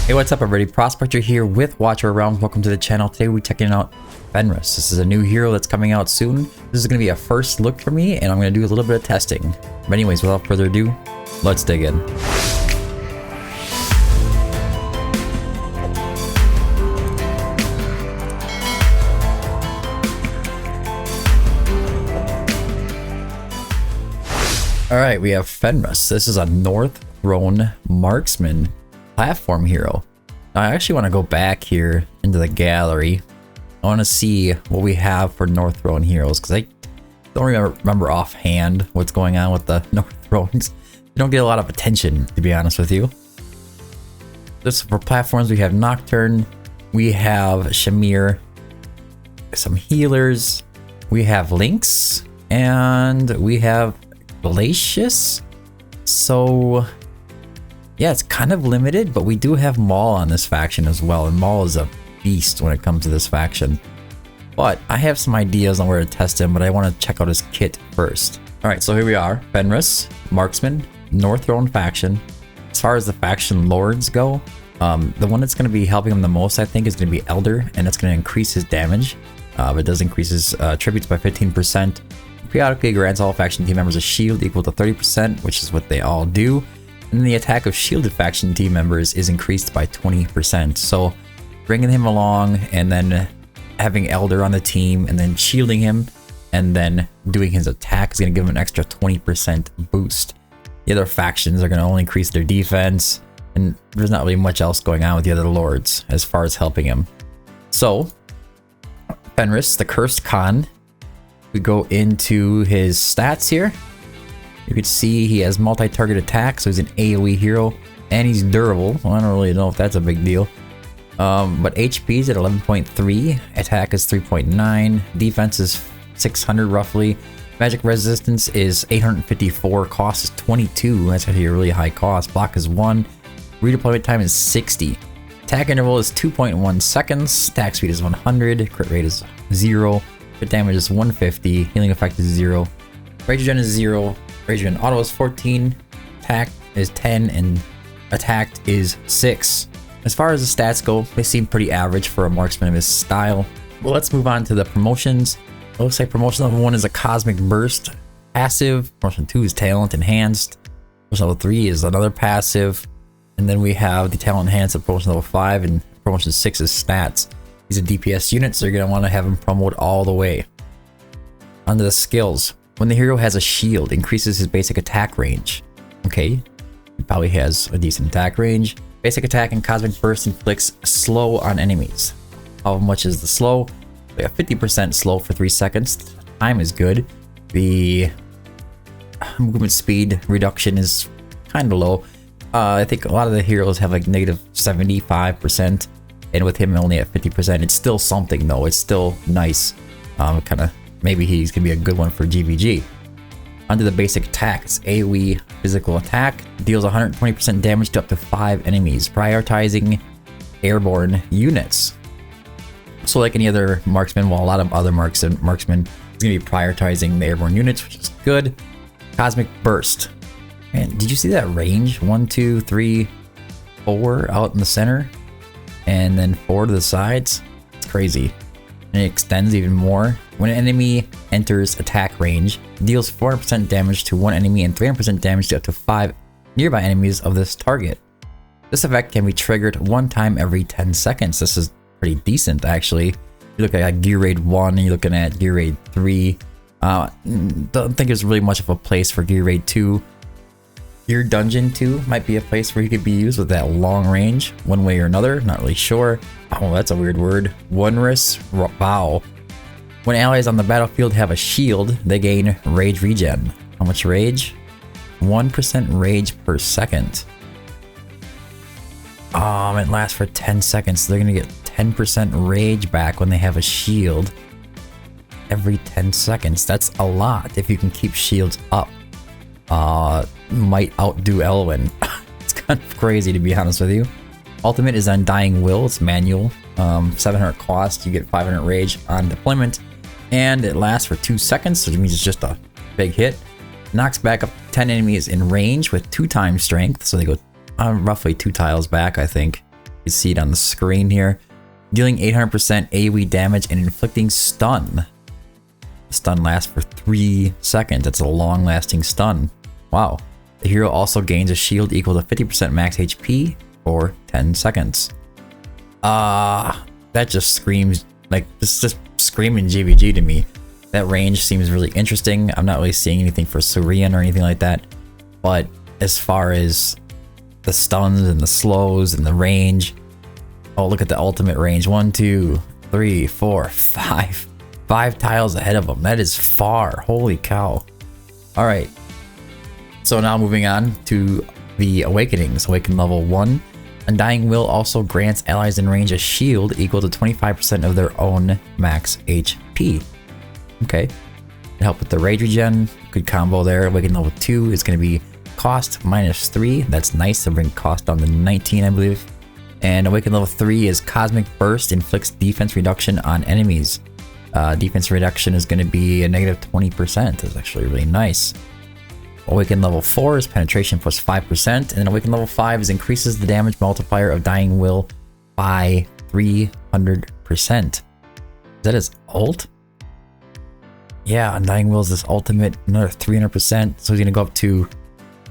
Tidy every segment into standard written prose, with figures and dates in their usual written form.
Hey, what's up everybody? Prospector here with Watcher Realms. Welcome to the channel. Today we're checking out Fenris. This is a new hero that's coming out soon. This is going to be a first look for me, and I'm going to do a little bit of testing. But anyways, without further ado, let's dig in. Alright, we have Fenris. This is a North Throne marksman platform hero. Now, I actually want to go back here into the gallery. I want to see what we have for North Throne heroes, because I don't remember offhand what's going on with the North Thrones. They don't get a lot of attention, to be honest with you. This for platforms, we have Nocturne, we have Shamir, some healers, we have Lynx, and we have Glacius. So yeah, it's kind of limited, but we do have Maul on this faction as well, and Maul is a beast when it comes to this faction. But I have some ideas on where to test him, but I want to check out his kit first. Alright, so here we are. Fenris, marksman, North Throne faction. As far as the faction lords go, the one that's going to be helping him the most, I think, is going to be Elder, and it's going to increase his damage. It does increase his tributes by 15%. Periodically grants all faction team members a shield equal to 30%, which is what they all do. And then the attack of shielded faction team members is increased by 20%. So bringing him along and then having Elder on the team and then shielding him and then doing his attack is going to give him an extra 20% boost. The other factions are going to only increase their defense, and there's not really much else going on with the other lords as far as helping him. So Fenris, the Cursed Khan. We go into his stats here. You can see he has multi-target attack, so he's an AoE hero, and he's durable. Well, I don't really know if that's a big deal. But HP is at 11.3, attack is 3.9, defense is 600 roughly, magic resistance is 854, cost is 22. That's actually a really high cost. Block is 1, redeployment time is 60. Attack interval is 2.1 seconds, attack speed is 100, crit rate is 0. Crit damage is 150, healing effect is 0, rage regen is 0, rage regen auto is 14, attack is 10, and attacked is 6. As far as the stats go, they seem pretty average for a marksman of his style. Well, let's move on to the promotions. It looks like promotion level 1 is a Cosmic Burst passive, promotion 2 is Talent Enhanced, promotion level 3 is another passive, and then we have the Talent Enhanced at promotion level 5, and promotion 6 is Stats. He's a DPS unit, so you're going to want to have him promote all the way. Onto the skills. When the hero has a shield, increases his basic attack range. Okay, he probably has a decent attack range. Basic attack and Cosmic Burst inflicts slow on enemies. How much is the slow? We have 50% slow for 3 seconds. Time is good. The movement speed reduction is kind of low. I think a lot of the heroes have like negative 75%. And with him only at 50%, it's still something though. It's still nice. Kind of, maybe he's gonna be a good one for GVG. Onto the basic attack. It's AoE physical attack. Deals 120% damage to up to 5 enemies, prioritizing airborne units. So like any other marksman, well, a lot of other marksmen is gonna be prioritizing the airborne units, which is good. Cosmic Burst. Man, did you see that range? 1, 2, 3, 4 out in the center? And then 4 to the sides. It's crazy. And it extends even more. When an enemy enters attack range, deals 400% damage to one enemy and 300% damage to up to 5 nearby enemies of this target. This effect can be triggered one time every 10 seconds. This is pretty decent, actually. You look at Gear Raid 1 and you're looking at Gear Raid 3. Don't think there's really much of a place for Gear Raid 2. Your Dungeon 2 might be a place where he could be used with that long range, one way or another, not really sure. Oh, that's a weird word. Wondrous Bow. When allies on the battlefield have a shield, they gain rage regen. How much rage? 1% rage per second. It lasts for 10 seconds, so they're gonna get 10% rage back when they have a shield. Every 10 seconds, that's a lot if you can keep shields up. Might outdo Elwyn. It's kind of crazy, to be honest with you. Ultimate is Undying Will. It's manual. 700 cost. You get 500 rage on deployment, and it lasts for 2 seconds, so it means it's just a big hit. Knocks back up 10 enemies in range with 2 times strength, so they go roughly 2 tiles back, I think. You see it on the screen here. Dealing 800% AoE damage and inflicting stun. The stun lasts for 3 seconds. That's a long-lasting stun. Wow. The hero also gains a shield equal to 50% max HP for 10 seconds. That just screams, like, this is just screaming GVG to me. That range seems really interesting. I'm not really seeing anything for Surian or anything like that. But as far as the stuns and the slows and the range, oh, look at the ultimate range. 1, 2, 3, 4, 5. 5 tiles ahead of him. That is far. Holy cow. All right. So now moving on to the Awakenings. Awaken level 1. Undying Will also grants allies in range a shield equal to 25% of their own max HP. Okay. Help with the rage regen. Good combo there. Awaken level 2 is going to be cost -3. That's nice to bring cost down to 19, I believe. And Awaken level 3 is Cosmic Burst, inflicts defense reduction on enemies. Defense reduction is going to be a -20%. That's actually really nice. Awaken level 4 is penetration plus 5%, and then Awaken level 5 is increases the damage multiplier of Dying Will by 300%. Is that his ult? Yeah, Undying Will is this ultimate, another 300%, so he's going to go up to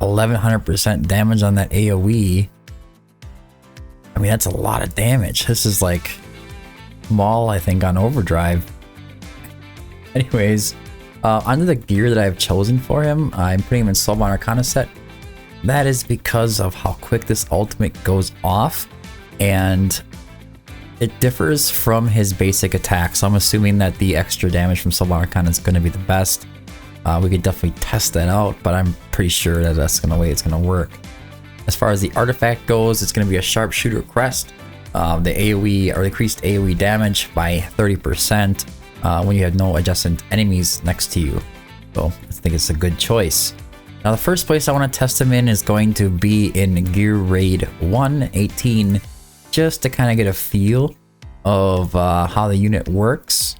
1100% damage on that AoE. I mean, that's a lot of damage. This is like Maul, I think, on overdrive. Anyways, under the gear that I've chosen for him, I'm putting him in Soulbound Arcana set. That is because of how quick this ultimate goes off, and it differs from his basic attack. So I'm assuming that the extra damage from Soulbound Arcana is going to be the best. We could definitely test that out, but I'm pretty sure that that's the way it's going to work. As far as the artifact goes, it's going to be a Sharpshooter Crest. The AoE or increased AoE damage by 30%. When you have no adjacent enemies next to you. So I think it's a good choice. Now the first place I want to test him in is going to be in Gear Raid 118, just to kind of get a feel of how the unit works.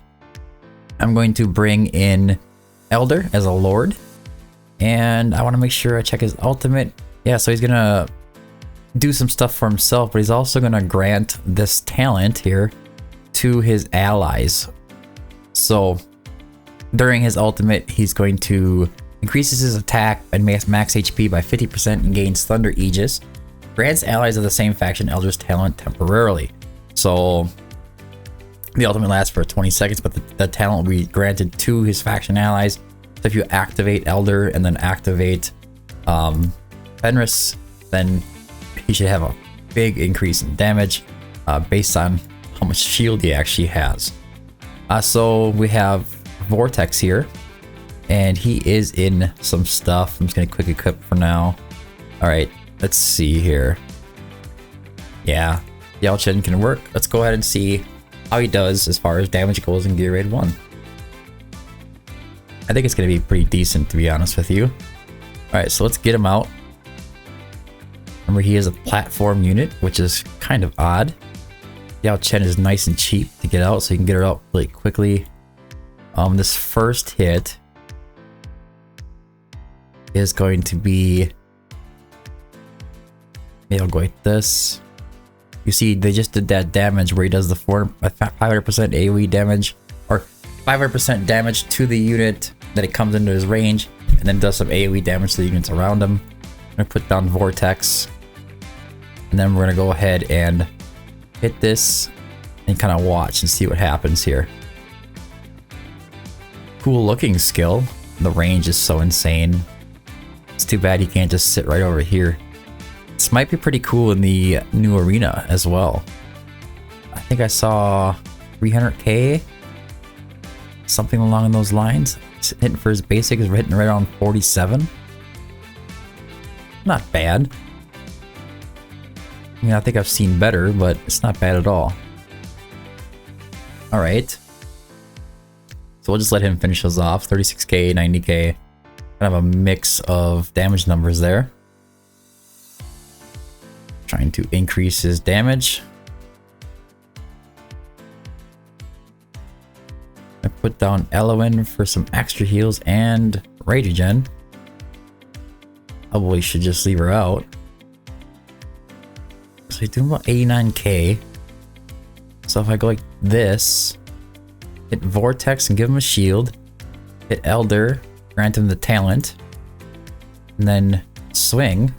I'm going to bring in Elder as a Lord, and I want to make sure I check his ultimate. Yeah, so he's gonna do some stuff for himself, but he's also gonna grant this talent here to his allies. So during his ultimate, he's going to increases his attack and max HP by 50% and gains Thunder Aegis. Grants allies of the same faction Elder's talent temporarily. So the ultimate lasts for 20 seconds, but the talent will be granted to his faction allies. So if you activate Elder and then activate Fenris, then he should have a big increase in damage based on how much shield he actually has. So we have Vortex here, and he is in some stuff. I'm just going to quick equip for now. All right, let's see here. Yeah, Yao Chen can work. Let's go ahead and see how he does as far as damage goes in Gear Raid 1. I think it's going to be pretty decent, to be honest with you. All right, so let's get him out. Remember, he is a platform unit, which is kind of odd. Yao Chen is nice and cheap to get out, so you can get her out really quickly. This first hit is going to be... Maybe I'll go like this. You see, they just did that damage where he does the 500% AoE damage, or 500% damage to the unit that it comes into his range, and then does some AoE damage to the units around him. I'm gonna put down Vortex, and then we're gonna go ahead and hit this and kind of watch and see what happens here. Cool looking skill. The range is so insane. It's too bad he can't just sit right over here. This might be pretty cool in the new arena as well. I think I saw 300k, something along those lines. It's hitting for his basic is hitting right around 47. Not bad. I mean, I think I've seen better, but it's not bad at all. All right. So we'll just let him finish us off. 36k, 90k. Kind of a mix of damage numbers there. Trying to increase his damage. I put down Eloin for some extra heals and rage regen. Probably should just leave her out. So he's doing about 89k. So if I go like this, hit Vortex and give him a shield, hit Elder, grant him the talent, and then swing.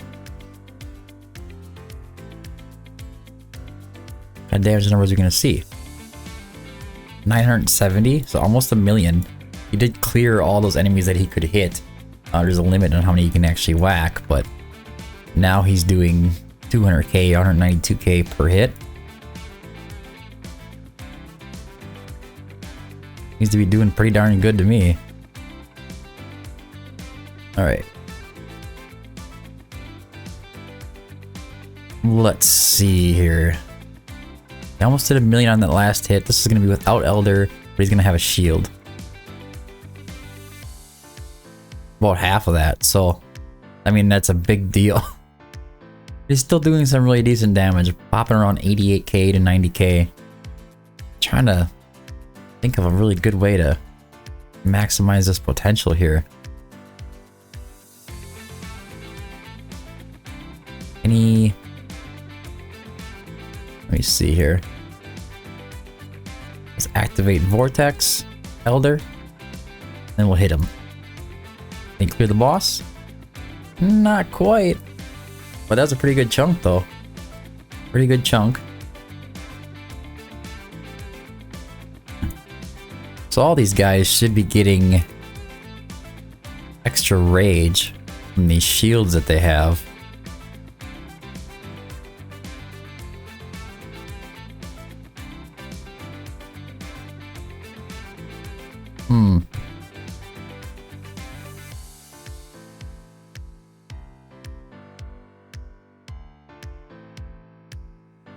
What kind of damage numbers are we gonna see? 970, so almost a million. He did clear all those enemies that he could hit. There's a limit on how many you can actually whack, but now he's doing 200k, 192k per hit. Seems to be doing pretty darn good to me. Alright. Let's see here. He almost did a million on that last hit. This is going to be without Elder, but he's going to have a shield. About half of that, so I mean that's a big deal. He's still doing some really decent damage, popping around 88k to 90k. Trying to think of a really good way to maximize this potential here. Let me see here. Let's activate Vortex, Elder, then we'll hit him. Can you clear the boss? Not quite. But that's a pretty good chunk though. Pretty good chunk. So all these guys should be getting extra rage from these shields that they have.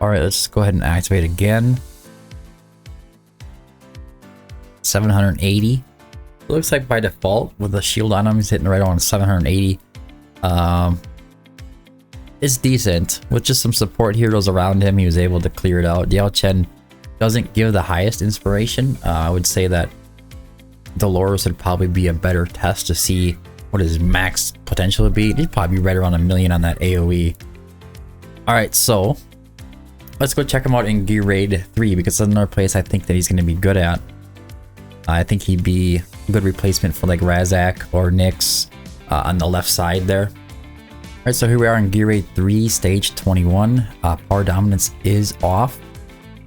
Alright, let's just go ahead and activate again. 780. It looks like by default, with the shield on him, he's hitting right on 780. It's decent. With just some support heroes around him, he was able to clear it out. Yao Chen doesn't give the highest inspiration. I would say that Dolores would probably be a better test to see what his max potential would be. He'd probably be right around a million on that AoE. Alright, so let's go check him out in Gear Raid 3 because that's another place I think that he's going to be good at. I think he'd be a good replacement for like Razak or Nyx on the left side there. Alright, so here we are in Gear Raid 3, Stage 21. Power Dominance is off.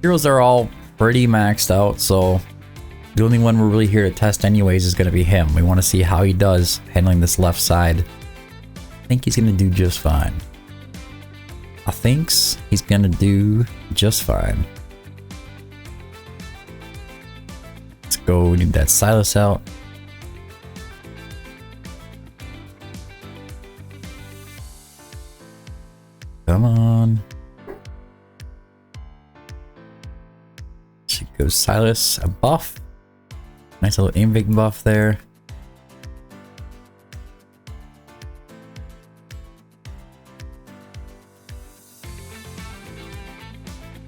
Heroes are all pretty maxed out, so the only one we're really here to test anyways is going to be him. We want to see how he does handling this left side. I think he's going to do just fine. I think he's gonna do just fine. Let's go, we need that Silas out. Come on. Should go Silas, a buff. Nice little Invig buff there.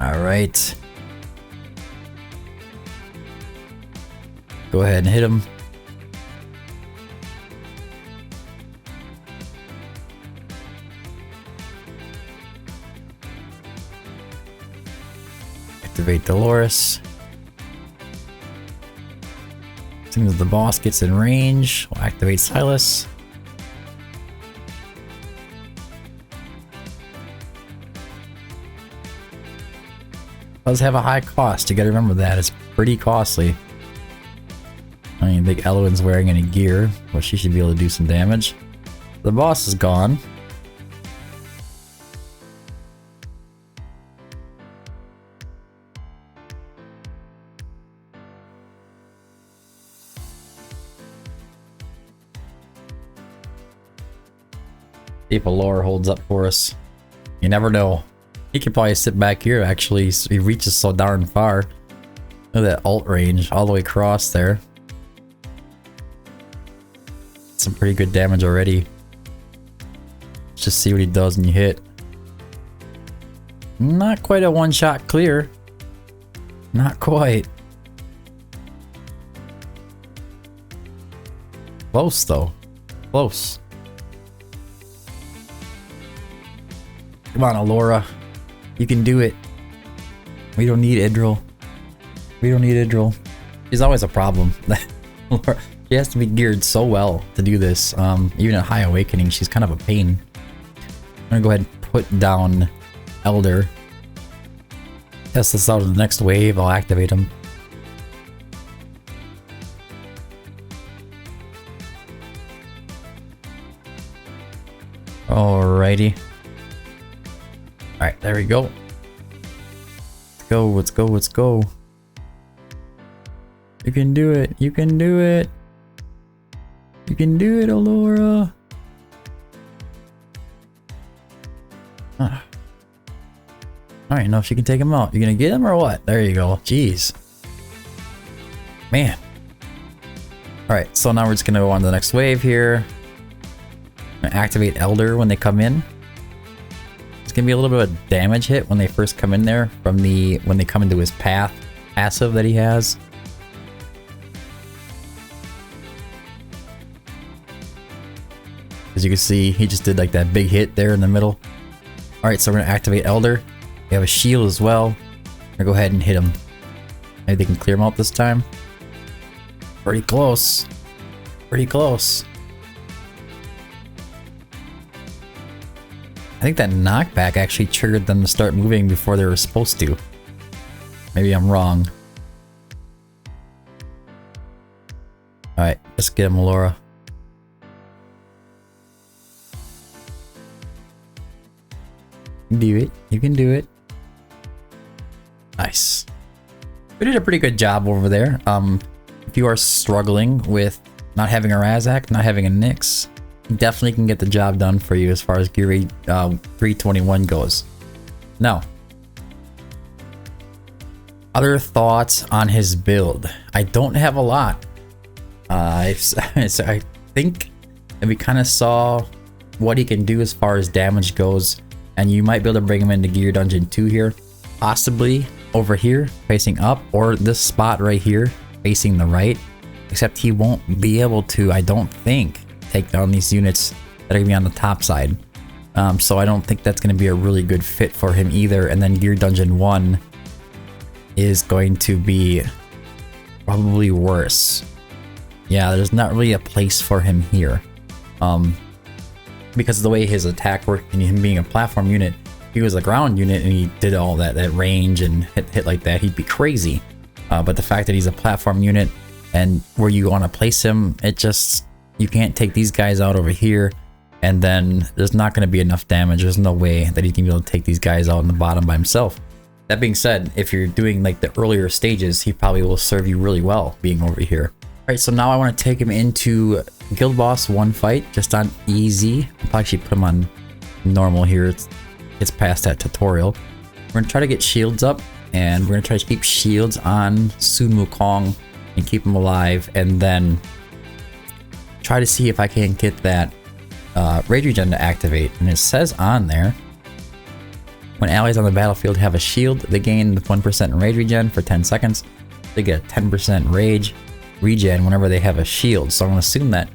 Alright. Go ahead and hit him. Activate Dolores. As soon as the boss gets in range, we'll activate Silas. Does have a high cost, you gotta remember that. It's pretty costly. I mean, Big Eloin's wearing any gear, but she should be able to do some damage. The boss is gone. See if Allure holds up for us. You never know. He could probably sit back here actually. He reaches so darn far. Look at that ult range all the way across there. Some pretty good damage already. Let's just see what he does when you hit. Not quite a one-shot clear. Not quite. Close though. Close. Come on, Allura. You can do it. We don't need Idril. We don't need Idril. She's always a problem. She has to be geared so well to do this. Even at High Awakening, she's kind of a pain. I'm gonna go ahead and put down Elder. Test this out in the next wave. I'll activate him. Alrighty. Alright, there we go. Let's go, let's go, let's go. You can do it. You can do it. You can do it, Allura. I don't even know if she can take him out. You gonna get him or what? There you go. Jeez. Man. Alright, so now we're just gonna go on to the next wave here. I'm gonna activate Elder when they come in. It's gonna be a little bit of a damage hit when they first come in there from when they come into his passive that he has. As you can see, he just did like that big hit there in the middle. Alright, so we're gonna activate Elder. We have a shield as well. I'm gonna go ahead and hit him. Maybe they can clear him out this time. Pretty close. Pretty close. I think that knockback actually triggered them to start moving before they were supposed to. Maybe I'm wrong. Alright, let's get him, Laura. You can do it. You can do it. Nice. We did a pretty good job over there. If you are struggling with not having a Razak, not having a Nyx, definitely can get the job done for you as far as Gear 321 goes. Now, other thoughts on his build. I don't have a lot. I think that we kind of saw what he can do as far as damage goes, and you might be able to bring him into Gear Dungeon 2 here. Possibly over here, facing up, or this spot right here, facing the right. Except he won't be able to, I don't think, take down these units that are going to be on the top side. So I don't think that's going to be a really good fit for him either. And then Gear Dungeon 1 is going to be probably worse. Yeah, there's not really a place for him here. Because of the way his attack worked and him being a platform unit, if he was a ground unit and he did all that range and hit like that, he'd be crazy. But the fact that he's a platform unit and where you want to place him, it just, you can't take these guys out over here, and then there's not going to be enough damage. There's no way that he can be able to take these guys out in the bottom by himself. That being said, if you're doing like the earlier stages, he probably will serve you really well being over here. Alright, so now I want to take him into Guild Boss 1 fight, just on easy. I'll probably actually put him on normal here. It's past that tutorial. We're going to try to get shields up, and we're going to try to keep shields on Sun Wukong and keep him alive, and then try to see if I can get that rage regen to activate. And it says on there, when allies on the battlefield have a shield, they gain 1% rage regen for 10 seconds. They get a 10% rage regen whenever they have a shield. So I'm going to assume that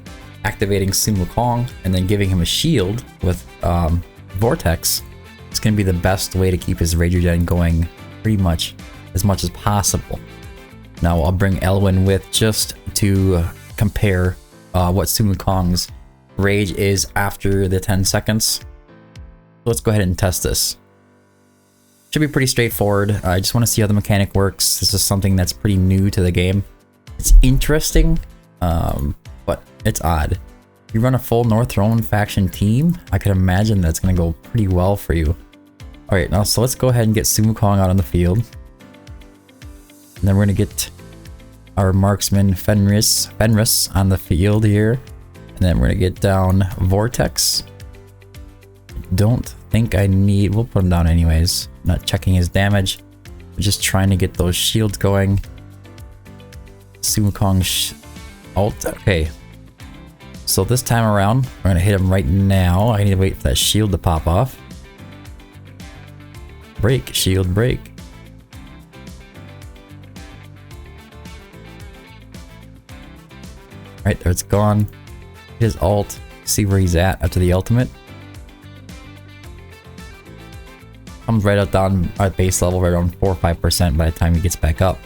activating Sun Wukong and then giving him a shield with Vortex is going to be the best way to keep his rage regen going pretty much as possible. Now I'll bring Elwyn with just to compare what Sun Wukong's rage is after the 10 seconds. Let's go ahead and test this. Should be pretty straightforward. I just want to see how the mechanic works. This is something that's pretty new to the game. It's interesting, but it's odd. You run a full North Roman faction team, I could imagine that's going to go pretty well for you. Alright, now so let's go ahead and get Sun Wukong out on the field. And then we're going to get our marksman Fenris on the field here. And then we're going to get down Vortex. Don't think I need... We'll put him down anyways. Not checking his damage. We're just trying to get those shields going. Sun Wukong ult. Okay. So this time around, we're going to hit him right now. I need to wait for that shield to pop off. Break. Shield break. Right, there it's gone. His ult. See where he's at after the ultimate. Comes right up down at base level, right around 4 or 5% by the time he gets back up.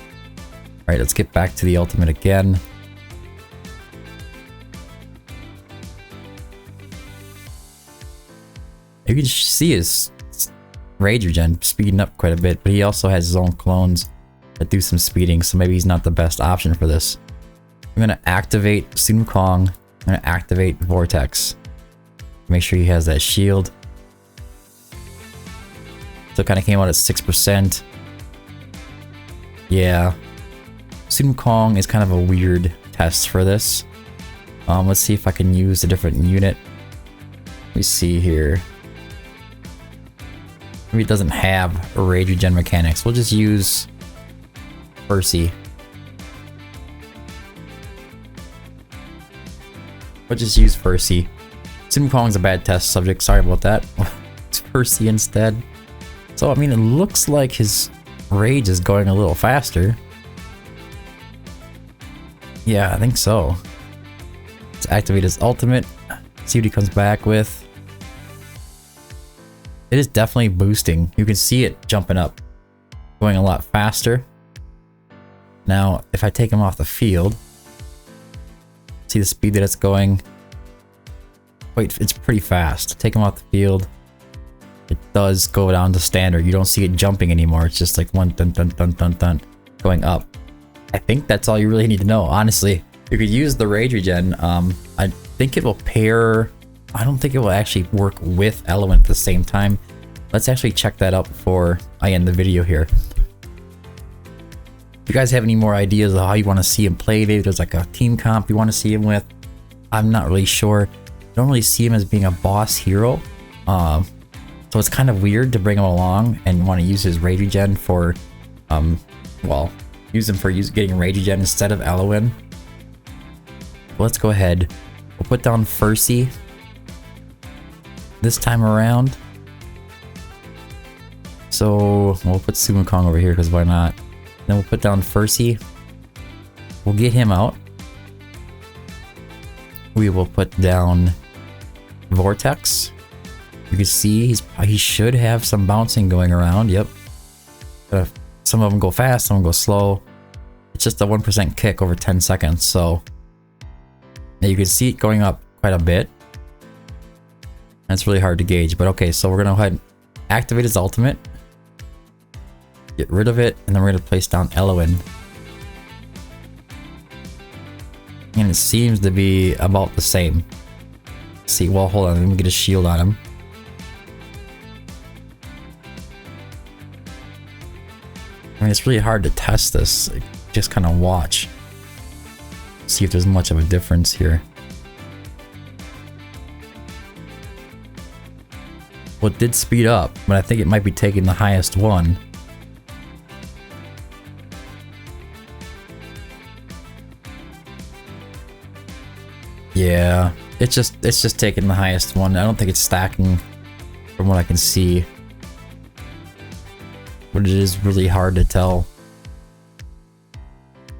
Alright, let's get back to the ultimate again. You can see his rage regen speeding up quite a bit, but he also has his own clones that do some speeding, so maybe he's not the best option for this. I'm gonna activate Sun Wukong. I'm gonna activate Vortex. Make sure he has that shield. So it kind of came out at 6%. Yeah. Sun Wukong is kind of a weird test for this. Let's see if I can use a different unit. Let me see here. Maybe it doesn't have a rage regen mechanics. We'll just use Percy. We'll just use Percy. Sun Wukong's a bad test subject. Sorry about that. It's Percy instead. So, I mean, it looks like his rage is going a little faster. Yeah, I think so. Let's activate his ultimate. See what he comes back with. It is definitely boosting. You can see it jumping up. Going a lot faster. Now, if I take him off the field, see the speed that it's going. Wait, it's pretty fast. Take him off the field. It does go down to standard. You don't see it jumping anymore. It's just like one dun dun dun dun dun going up. I think that's all you really need to know. Honestly, you could use the rage regen. I think it will pair. I don't think it will actually work with Element at the same time. Let's actually check that out before I end the video here. If you guys have any more ideas of how you want to see him play, maybe there's like a team comp you want to see him with. I'm not really sure. I don't really see him as being a boss hero. So it's kind of weird to bring him along and want to use his rage regen for, well, use him for getting rage regen instead of Eloin. Let's go ahead. We'll put down Percy this time around. So we'll put Sun Wukong over here because why not? Then we'll put down Percy. We'll get him out. We will put down Vortex. You can see he should have some bouncing going around. Yep. Some of them go fast, some of them go slow. It's just a 1% kick over 10 seconds. So yeah, you can see it going up quite a bit. And it's really hard to gauge. But okay, so we're going to go ahead and activate his ultimate. Get rid of it. And then we're going to place down Eloin. And it seems to be about the same. Let's see, well, hold on. Let me get a shield on him. I mean, it's really hard to test this. Just kind of watch. See if there's much of a difference here. Well, it did speed up, but I think it might be taking the highest one. Yeah, it's just taking the highest one. I don't think it's stacking from what I can see. But it is really hard to tell.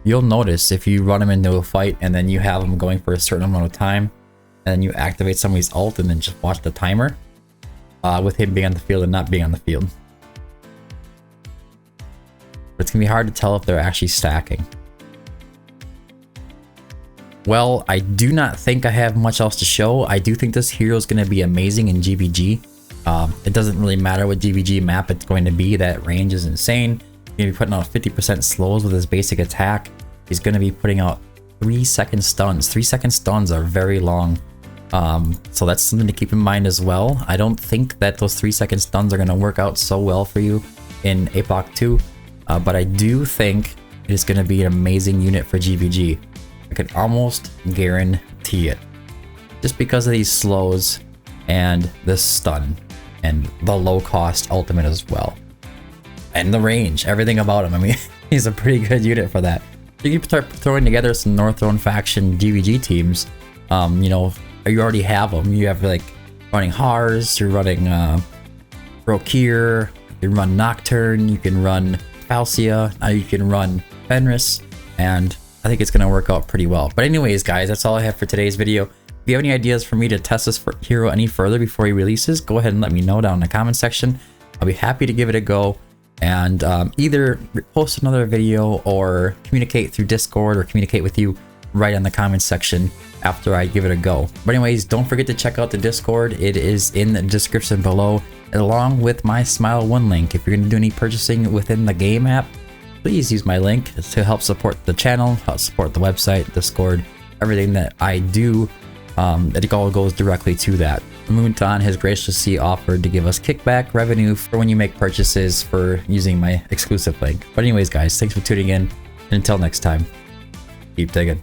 You'll notice if you run him into a fight and then you have him going for a certain amount of time, and then you activate somebody's ult and then just watch the timer, with him being on the field and not being on the field. But it's gonna be hard to tell if they're actually stacking. Well, I do not think I have much else to show. I do think this hero is going to be amazing in GVG. It doesn't really matter what GVG map it's going to be. That range is insane. He's going to be putting out 50% slows with his basic attack. He's going to be putting out 3-second stuns. 3-second stuns are very long. So that's something to keep in mind as well. I don't think that those 3-second stuns are going to work out so well for you in APOC 2. But I do think it is going to be an amazing unit for GVG. I can almost guarantee it. Just because of these slows and this stun and the low cost ultimate as well. And the range, everything about him. I mean, he's a pretty good unit for that. You can start throwing together some Northrone faction GVG teams. You know, you already have them. You have like running Hars, you're running Brokir, you can run Nocturne, you can run Falcia, you can run Fenris, and I think it's going to work out pretty well. But anyways, guys, that's all I have for today's video. If you have any ideas for me to test this hero any further before he releases, go ahead and let me know down in the comment section. I'll be happy to give it a go and either post another video or communicate through Discord or communicate with you right on the comments section after I give it a go. But anyways, don't forget to check out the Discord. It is in the description below, along with my Smile 1 link. If you're going to do any purchasing within the game app, please use my link to help support the channel, help support the website, Discord, everything that I do. It all goes directly to that. Moonton has graciously offered to give us kickback revenue for when you make purchases for using my exclusive link. But anyways, guys, thanks for tuning in. And until next time, keep digging.